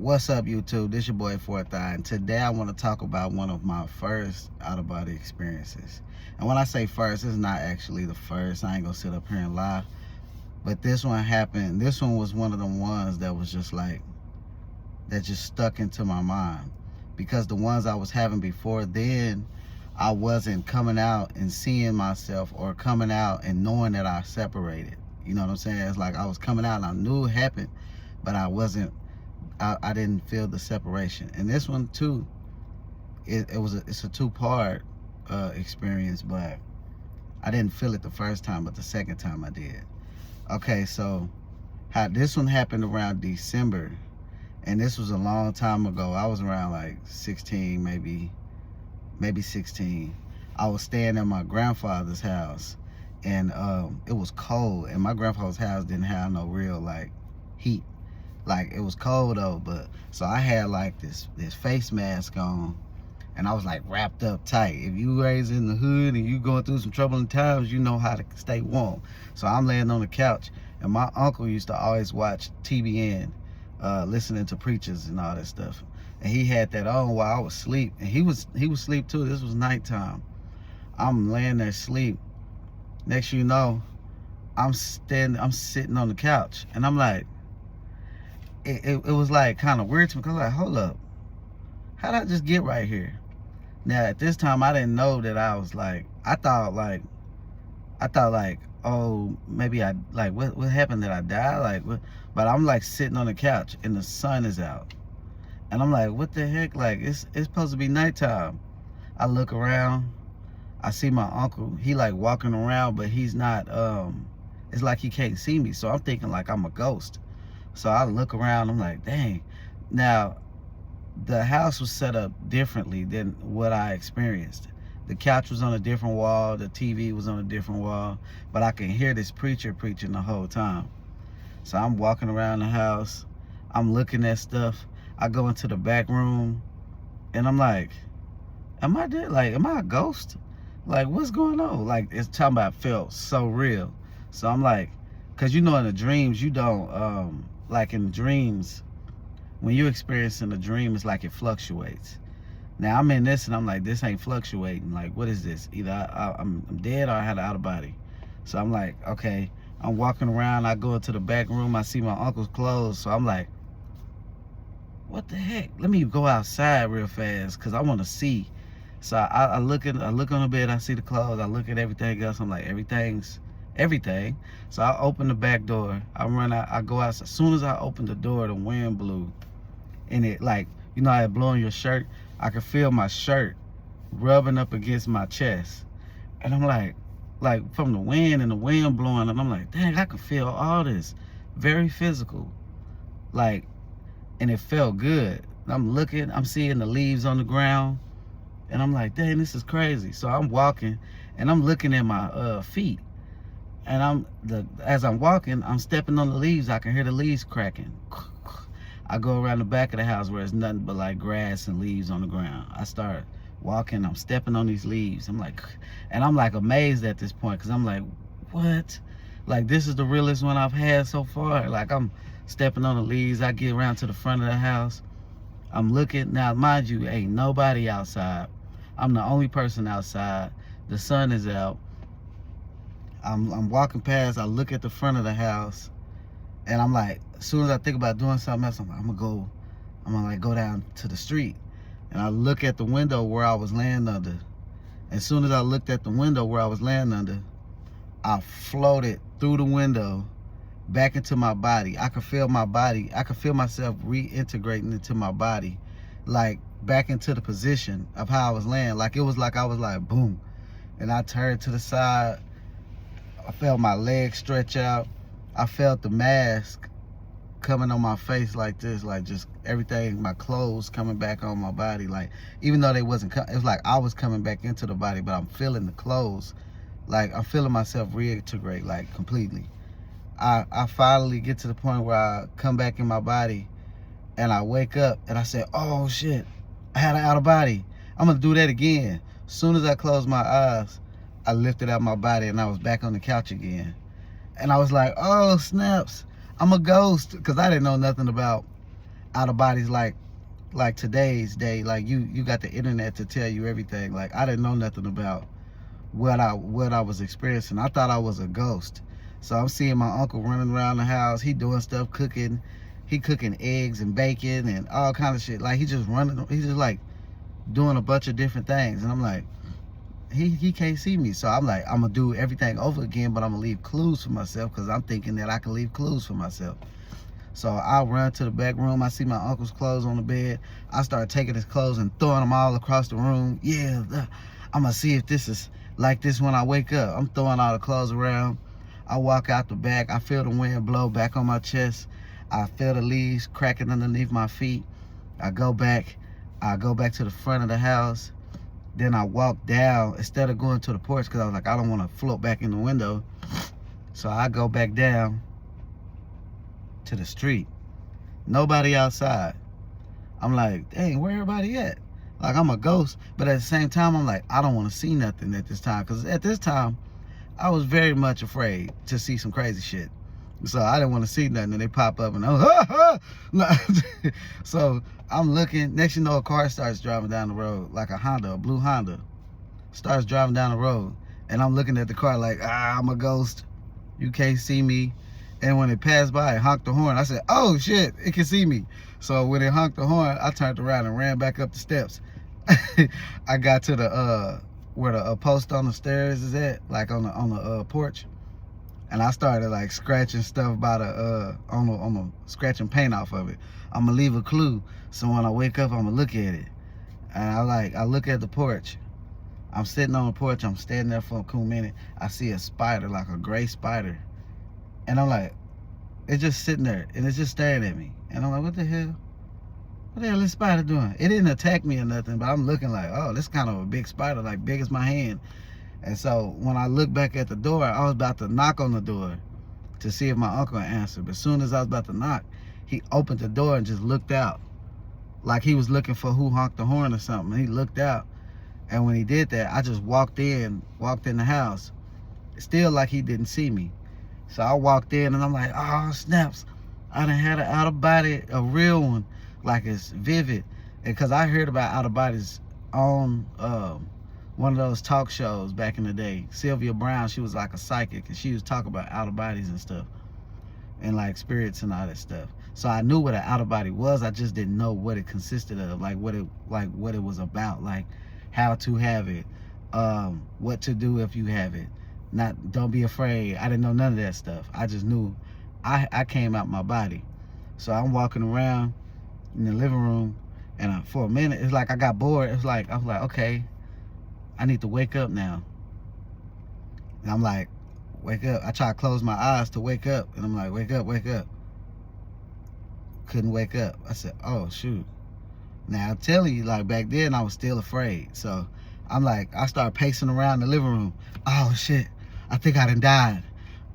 What's up, YouTube? This your boy Fourth Eye, and today I want to talk about one of my first out-of-body experiences. And when I say first, it's not actually the first. I ain't gonna sit up here and lie, but this one happened. This one was one of the ones that was just like, that just stuck into my mind, because the ones I was having before then, I wasn't coming out and seeing myself, or coming out and knowing that I separated. You know what I'm saying? It's like I was coming out and I knew it happened, but I didn't feel the separation. And this one too, it's a two-part experience, but I didn't feel it the first time, but the second time I did. Okay, so this one happened around December, and this was a long time ago. I was around like 16, maybe 16. I was staying at my grandfather's house, and it was cold, and my grandfather's house didn't have no real like heat. Like, it was cold though, but so I had like this face mask on, and I was like wrapped up tight. If you raised in the hood and you going through some troubling times, you know how to stay warm. So I'm laying on the couch, and my uncle used to always watch TBN, listening to preachers and all that stuff. And he had that on while I was asleep, and he was asleep too. This was nighttime. I'm laying there asleep. Next you know, I'm sitting on the couch, and I'm like, it was like kind of weird to me, because I was like, hold up, how did I just get right here? Now at this time I didn't know that I was like, I thought like, oh, maybe I like, what happened, that I died, like what? But I'm like sitting on the couch and the sun is out, and I'm like, what the heck, like it's supposed to be nighttime. I look around, I see my uncle. He like walking around, but he's not, it's like he can't see me. So I'm thinking like I'm a ghost. So I look around, I'm like, dang. Now, the house was set up differently than what I experienced. The couch was on a different wall, the TV was on a different wall, but I can hear this preacher preaching the whole time. So I'm walking around the house, I'm looking at stuff. I go into the back room, and I'm like, am I dead? Like, am I a ghost? Like, what's going on? Like, it's talking about, felt so real. So I'm like, because you know in the dreams, you don't, like in dreams, when you're experiencing a dream, it's like it fluctuates. Now I'm in this, and I'm like, this ain't fluctuating. Like, what is this? Either I'm dead, or I had an out of body. So I'm like, okay, I'm walking around, I go into the back room, I see my uncle's clothes. So I'm like, what the heck? Let me go outside real fast, because I want to see. So I look on the bed, I see the clothes, I look at everything else, I'm like, everything. So I open the back door, I run out, I go out. As soon as I open the door, the wind blew, and it, like, you know how it blow on your shirt? I could feel my shirt rubbing up against my chest, and I'm like from the wind, and the wind blowing, and I'm like, dang, I can feel all this, very physical, like, and it felt good. I'm looking, I'm seeing the leaves on the ground, and I'm like, dang, this is crazy. So I'm walking, and I'm looking at my feet. And as I'm walking, I'm stepping on the leaves. I can hear the leaves cracking. I go around the back of the house where it's nothing but like grass and leaves on the ground. I start walking, I'm stepping on these leaves. I'm like amazed at this point, because I'm like, what? Like, this is the realest one I've had so far. Like, I'm stepping on the leaves. I get around to the front of the house. I'm looking. Now, mind you, ain't nobody outside. I'm the only person outside. The sun is out. I'm walking past, I look at the front of the house, and I'm like, as soon as I think about doing something else, I'm like, I'm gonna like go down to the street. And I look at the window where I was laying under. As soon as I looked at the window where I was laying under, I floated through the window back into my body. I could feel my body, I could feel myself reintegrating into my body, like back into the position of how I was laying. Like, it was like I was like, boom. And I turned to the side. I felt my legs stretch out. I felt the mask coming on my face like this, like just everything, my clothes coming back on my body. Like, even though they wasn't, it was like I was coming back into the body, but I'm feeling the clothes. Like, I'm feeling myself reintegrate, like, completely. I finally get to the point where I come back in my body, and I wake up, and I say, oh shit, I had an out of body. I'm gonna do that again. As soon as I close my eyes, I lifted out my body, and I was back on the couch again. And I was like, oh snaps, I'm a ghost, because I didn't know nothing about out of bodies like today's day. Like you got the internet to tell you everything. Like I didn't know nothing about what I was experiencing. I thought I was a ghost. So I'm seeing my uncle running around the house. He doing stuff, cooking. He cooking eggs and bacon and all kind of shit. Like he just running. He's just like doing a bunch of different things. And I'm like, he can't see me. So I'm like, I'm gonna do everything over again, but I'm gonna leave clues for myself because I'm thinking that I can leave clues for myself. So I run to the back room. I see my uncle's clothes on the bed. I start taking his clothes and throwing them all across the room. Yeah, I'm gonna see if this is like this when I wake up. I'm throwing all the clothes around. I walk out the back. I feel the wind blow back on my chest. I feel the leaves cracking underneath my feet. I go back to the front of the house. Then I walk down instead of going to the porch because I was like, I don't want to float back in the window. So I go back down to the street. Nobody outside. I'm like, dang, where everybody at? Like I'm a ghost. But at the same time, I'm like, I don't want to see nothing at this time. Because at this time, I was very much afraid to see some crazy shit. So I didn't want to see nothing, and they pop up, and so I'm looking. Next, you know, a car starts driving down the road, like a Honda, a blue Honda, starts driving down the road, and I'm looking at the car like, I'm a ghost. You can't see me. And when it passed by, it honked the horn. I said, oh shit, it can see me. So when it honked the horn, I turned around and ran back up the steps. I got to the where the post on the stairs is at, like on the porch. And I started like scratching stuff by the on the scratching paint off of it. I'm gonna leave a clue, so when I wake up, I'm gonna look at it. And I look at the porch. I'm sitting on the porch. I'm standing there for a cool minute. I see a spider, like a gray spider, and I'm like, it's just sitting there, and it's just staring at me. And I'm like, what the hell? What the hell is this spider doing? It didn't attack me or nothing, but I'm looking like, oh, this kind of a big spider, like big as my hand. And so when I look back at the door, I was about to knock on the door to see if my uncle would answer. But as soon as I was about to knock, he opened the door and just looked out. Like he was looking for who honked the horn or something. He looked out. And when he did that, I just walked in the house. Still like he didn't see me. So I walked in and I'm like, oh, snaps. I done had an out of body, a real one. Like it's vivid. And because I heard about out of bodies on one of those talk shows back in the day. Sylvia Brown, she was like a psychic, and she was talking about out of bodies and stuff, and like spirits and all that stuff. So I knew what an out of body was. I just didn't know what it consisted of, like what it was about, like how to have it, what to do if you have it. Don't be afraid. I didn't know none of that stuff. I just knew I came out my body. So I'm walking around in the living room, and for a minute, it's like I got bored. It's like I was like, okay, I need to wake up now. And I'm like, wake up. I try to close my eyes to wake up. And I'm like, wake up, wake up. Couldn't wake up. I said, oh, shoot. Now, I'm telling you, like back then, I was still afraid. So I'm like, I started pacing around the living room. Oh, shit. I think I done died.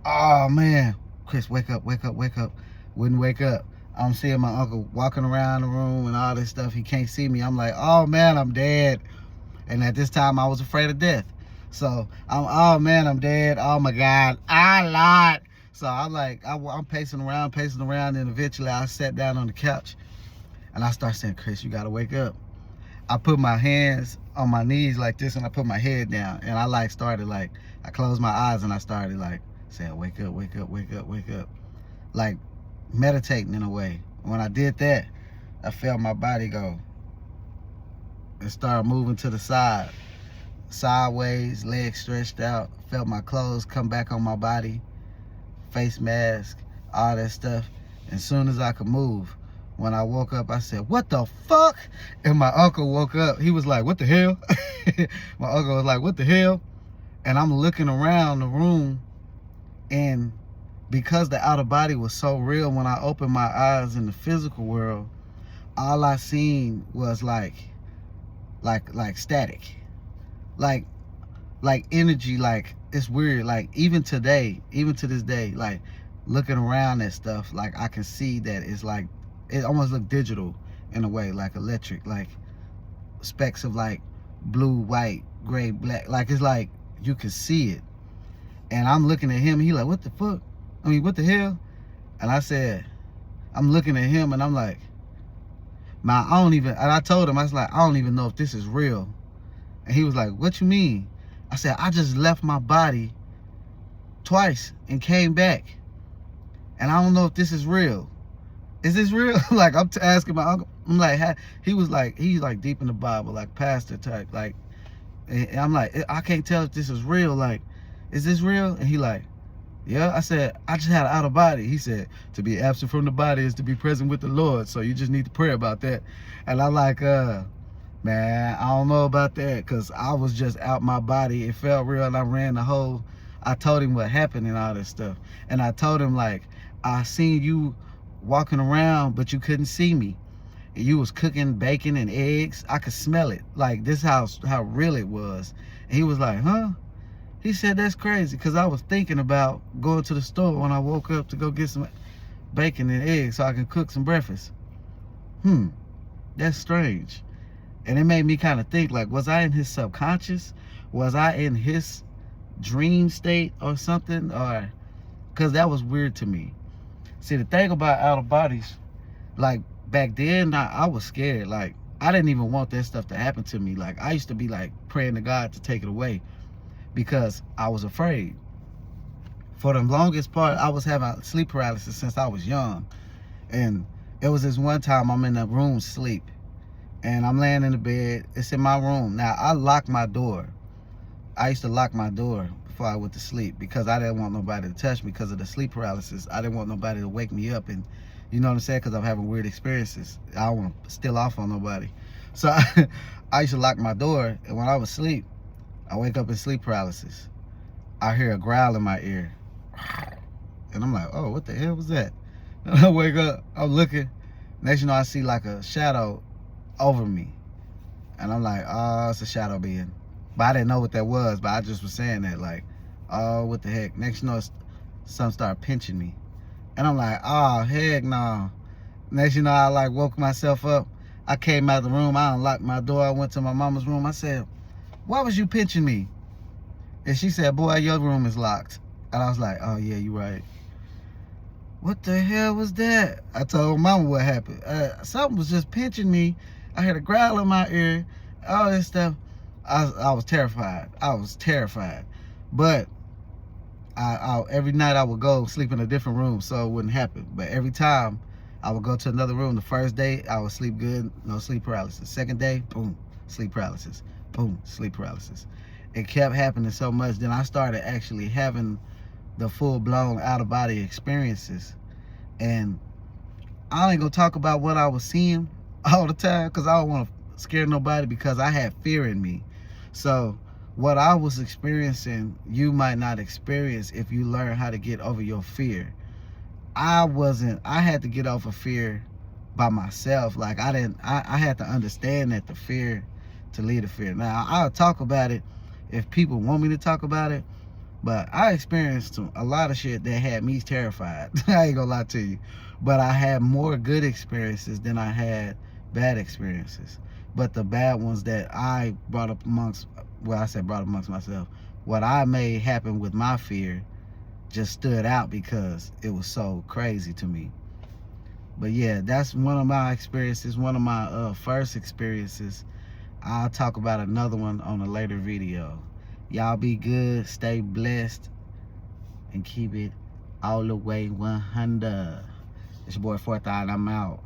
Oh, man. Chris, wake up, wake up, wake up. Wouldn't wake up. I'm seeing my uncle walking around the room and all this stuff. He can't see me. I'm like, oh, man, I'm dead. And at this time, I was afraid of death. So, oh man, I'm dead. Oh my God, I lied. So I'm like, I'm pacing around, and eventually I sat down on the couch, and I started saying, Chris, you gotta wake up. I put my hands on my knees like this, and I put my head down, and I closed my eyes, and I started like saying, wake up, wake up, wake up, wake up. Like meditating in a way. When I did that, I felt my body go. And started moving to the side, sideways, legs stretched out. Felt my clothes come back on my body, face mask, all that stuff. As soon as I could move, when I woke up, I said, what the fuck? And my uncle woke up. He was like, what the hell? My uncle was like, what the hell? And I'm looking around the room, and because the outer body was so real, when I opened my eyes in the physical world, all I seen was like static, like energy. Like it's weird. Like even to this day, like looking around at stuff, like I can see that it's like it almost look digital in a way, like electric, like specks of like blue, white, gray, black. Like it's like you can see it. And I'm looking at him. He like, what the fuck? I mean, what the hell? And I said, I'm looking at him, and I'm like, I don't even, and I told him, I was like, I don't even know if this is real. And he was like, what you mean? I said, I just left my body twice and came back. And I don't know if this is real. Is this real? Like, I'm asking my uncle. I'm like, he's like deep in the Bible, like pastor type. Like, and I'm like, I can't tell if this is real. Like, is this real? And he like, yeah. I said, I just had an out of body. He said, to be absent from the body is to be present with the Lord. So you just need to pray about that. And I'm like, man, I don't know about that, because I was just out my body. It felt real, and I ran the whole, I told him what happened and all this stuff. And I told him, like, I seen you walking around, but you couldn't see me. You was cooking bacon and eggs. I could smell it. Like, this how real it was. And he was like, huh? He said, that's crazy, because I was thinking about going to the store when I woke up to go get some bacon and eggs so I can cook some breakfast. That's strange. And it made me kind of think, like, was I in his subconscious? Was I in his dream state or something? Or, because that was weird to me. See, the thing about out of bodies, like, back then, I was scared. Like, I didn't even want that stuff to happen to me. Like, I used to be, like, praying to God to take it away because I was afraid. For the longest part, I was having sleep paralysis since I was young. And it was this one time I'm in a room sleep. And I'm laying in the bed. It's in my room. Now, I lock my door. I used to lock my door before I went to sleep because I didn't want nobody to touch me because of the sleep paralysis. I didn't want nobody to wake me up, and you know what I'm saying? Because I'm having weird experiences. I don't want to steal off on nobody. So I used to lock my door, and when I was asleep, I wake up in sleep paralysis. I hear a growl in my ear. And I'm like, oh, what the hell was that? And I wake up, I'm looking. Next you know, I see like a shadow over me, and I'm like, oh, it's a shadow being. But I didn't know what that was, but I just was saying that, like, oh, what the heck. Next you know, something started pinching me, and I'm like, oh, heck no. Next you know, I like woke myself up. I came out of the room, I unlocked my door, I went to my mama's room. I said, why was you pinching me? And she said, boy, your room is locked. And I was like, oh yeah, you right. What the hell was that? I told mama what happened. Something was just pinching me. I heard a growl in my ear, all this stuff. I was terrified. I was terrified. But I every night I would go sleep in a different room so it wouldn't happen. But every time I would go to another room. The first day I would sleep good, no sleep paralysis. Second day, boom, sleep paralysis. Boom, sleep paralysis. It kept happening so much. Then I started actually having the full-blown out-of-body experiences. And I ain't gonna talk about what I was seeing all the time because I don't want to scare nobody, because I had fear in me. So what I was experiencing, you might not experience if you learn how to get over your fear. I had to get over fear by myself. Like, I had to understand that the fear to lead to fear. Now, I'll talk about it if people want me to talk about it, but I experienced a lot of shit that had me terrified. I ain't gonna lie to you. But I had more good experiences than I had bad experiences. But the bad ones that I brought up amongst, well, I said brought up amongst myself, what I made happen with my fear just stood out because it was so crazy to me. But yeah, that's one of my experiences, one of my first experiences. I'll talk about another one on a later video. Y'all be good, stay blessed, and keep it all the way 100. It's your boy 4th Eye, and I'm out.